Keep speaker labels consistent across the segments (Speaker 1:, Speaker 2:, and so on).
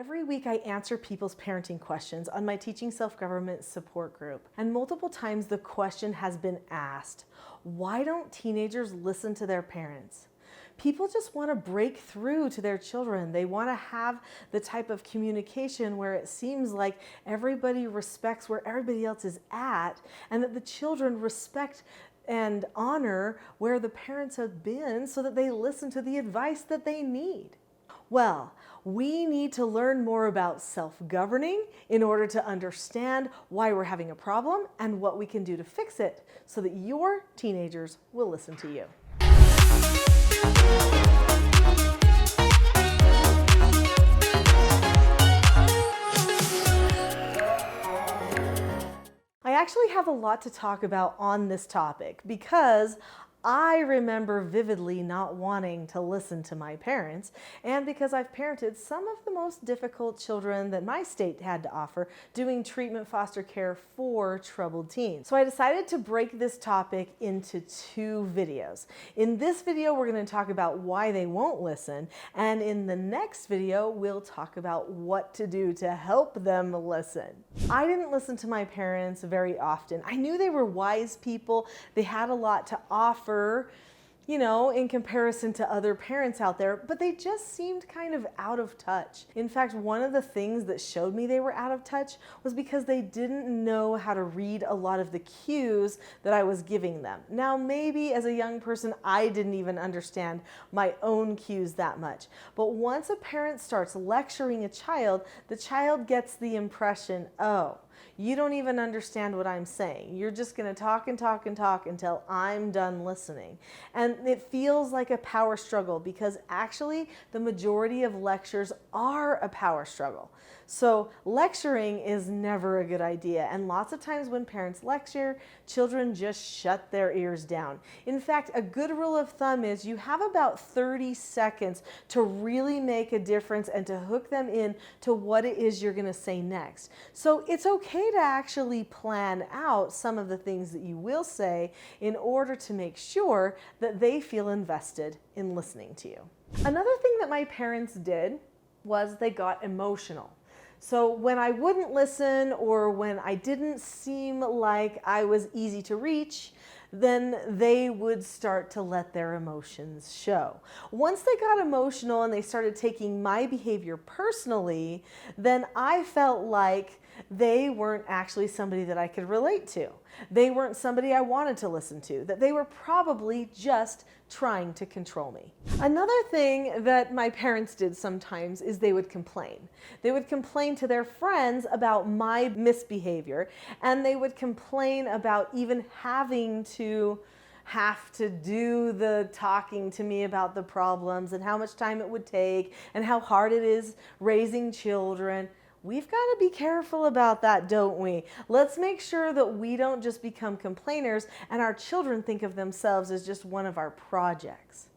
Speaker 1: Every week I answer people's parenting questions on my Teaching Self-Government support group. And multiple times the question has been asked, why don't teenagers listen to their parents? People just want to break through to their children. They want to have the type of communication where it seems like everybody respects where everybody else is at, and that the children respect and honor where the parents have been so that they listen to the advice that they need. Well, we need to learn more about self-governing in order to understand why we're having a problem and what we can do to fix it so that your teenagers will listen to you. I actually have a lot to talk about on this topic because I remember vividly not wanting to listen to my parents, and because I've parented some of the most difficult children that my state had to offer, doing treatment foster care for troubled teens. So I decided to break this topic into two videos. In this video, we're going to talk about why they won't listen, and in the next video, we'll talk about what to do to help them listen. I didn't listen to my parents very often. I knew they were wise people. They had a lot to offer, you know, in comparison to other parents out there, but they just seemed kind of out of touch. In fact, one of the things that showed me they were out of touch was because they didn't know how to read a lot of the cues that I was giving them. Now, maybe as a young person, I didn't even understand my own cues that much. But once a parent starts lecturing a child, the child gets the impression, oh, you don't even understand what I'm saying. You're just going to talk and talk and talk until I'm done listening. And it feels like a power struggle because actually the majority of lectures are a power struggle. So lecturing is never a good idea. And lots of times when parents lecture, children just shut their ears down. In fact, a good rule of thumb is you have about 30 seconds to really make a difference and to hook them in to what it is you're going to say next. So it's okay to actually plan out some of the things that you will say in order to make sure that they feel invested in listening to you. Another thing that my parents did was they got emotional. So when I wouldn't listen or when I didn't seem like I was easy to reach, then they would start to let their emotions show. Once they got emotional and they started taking my behavior personally, then I felt like they weren't actually somebody that I could relate to. They weren't somebody I wanted to listen to, that they were probably just trying to control me. Another thing that my parents did sometimes is they would complain. They would complain to their friends about my misbehavior, and they would complain about even having to do the talking to me about the problems and how much time it would take and how hard it is raising children. We've got to be careful about that, don't we? Let's make sure that we don't just become complainers and our children think of themselves as just one of our projects.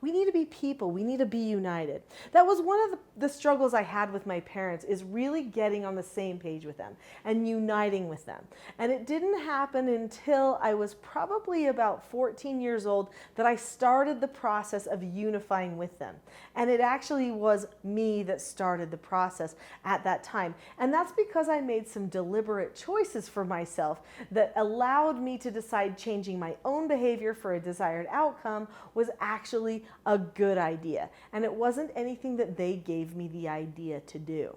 Speaker 1: We need to be people. We need to be united. That was one of the struggles I had with my parents, is really getting on the same page with them and uniting with them. And it didn't happen until I was probably about 14 years old that I started the process of unifying with them. And it actually was me that started the process at that time. And that's because I made some deliberate choices for myself that allowed me to decide changing my own behavior for a desired outcome was actually a good idea. And it wasn't anything that they gave me the idea to do.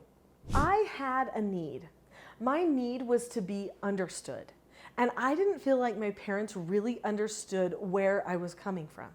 Speaker 1: I had a need. My need was to be understood. And I didn't feel like my parents really understood where I was coming from.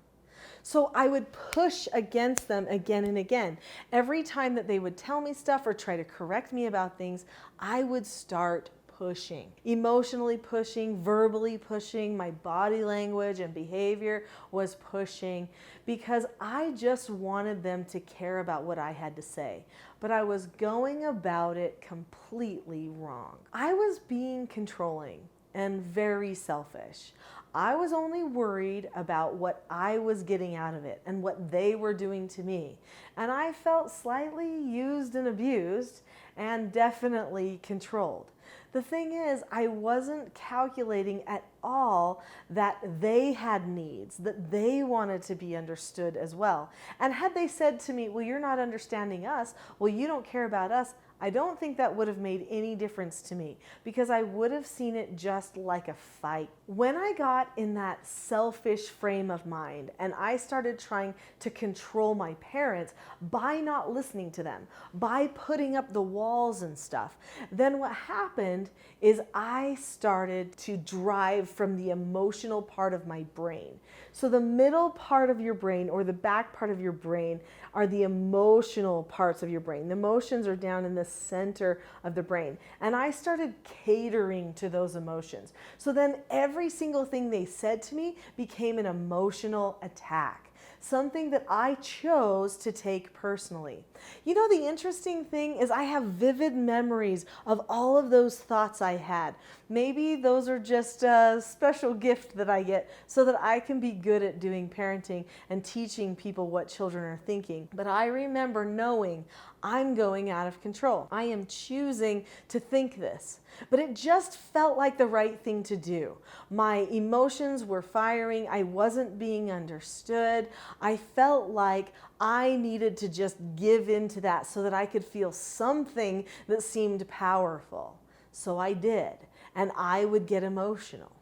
Speaker 1: So I would push against them again and again. Every time that they would tell me stuff or try to correct me about things, I would start pushing, emotionally pushing, verbally pushing, my body language and behavior was pushing because I just wanted them to care about what I had to say. But I was going about it completely wrong. I was being controlling and very selfish. I was only worried about what I was getting out of it and what they were doing to me. And I felt slightly used and abused and definitely controlled. The thing is, I wasn't calculating at all that they had needs, that they wanted to be understood as well. And had they said to me, well, you're not understanding us, well, you don't care about us, I don't think that would have made any difference to me, because I would have seen it just like a fight. When I got in that selfish frame of mind and I started trying to control my parents by not listening to them, by putting up the walls and stuff, then what happened is I started to drive from the emotional part of my brain. So the middle part of your brain, or the back part of your brain, are the emotional parts of your brain. The emotions are down in the center of the brain. And I started catering to those emotions. So then every single thing they said to me became an emotional attack, something that I chose to take personally. You know, the interesting thing is I have vivid memories of all of those thoughts I had. Maybe those are just a special gift that I get so that I can be good at doing parenting and teaching people what children are thinking. But I remember knowing I'm going out of control. I am choosing to think this. But it just felt like the right thing to do. My emotions were firing. I wasn't being understood. I felt like I needed to just give in to that so that I could feel something that seemed powerful. So I did, and I would get emotional.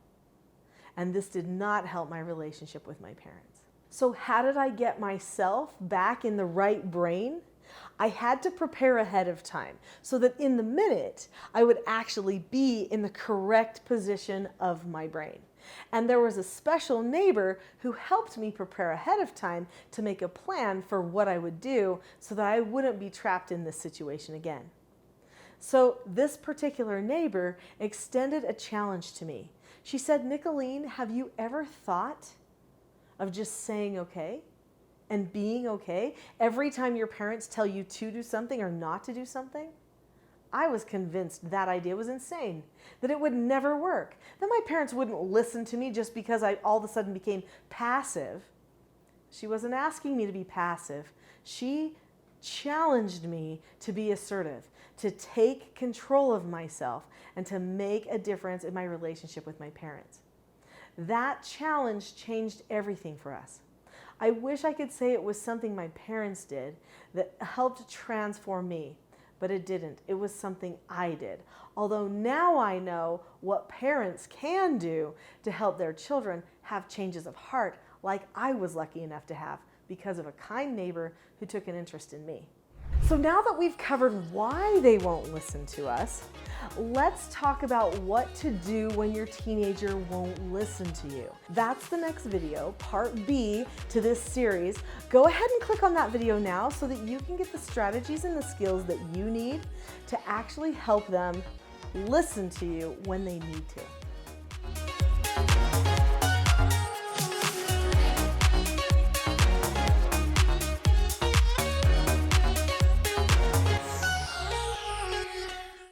Speaker 1: And this did not help my relationship with my parents. So how did I get myself back in the right brain? I had to prepare ahead of time so that in the minute I would actually be in the correct position of my brain. And there was a special neighbor who helped me prepare ahead of time to make a plan for what I would do so that I wouldn't be trapped in this situation again. So this particular neighbor extended a challenge to me. She said, Nicholeen, have you ever thought of just saying okay and being okay every time your parents tell you to do something or not to do something? I was convinced that idea was insane, that it would never work, that my parents wouldn't listen to me just because I all of a sudden became passive. She wasn't asking me to be passive. She challenged me to be assertive, to take control of myself, and to make a difference in my relationship with my parents. That challenge changed everything for us. I wish I could say it was something my parents did that helped transform me, but it didn't. It was something I did. Although now I know what parents can do to help their children have changes of heart, like I was lucky enough to have because of a kind neighbor who took an interest in me. So now that we've covered why they won't listen to us, let's talk about what to do when your teenager won't listen to you. That's the next video, part B to this series. Go ahead and click on that video now so that you can get the strategies and the skills that you need to actually help them listen to you when they need to.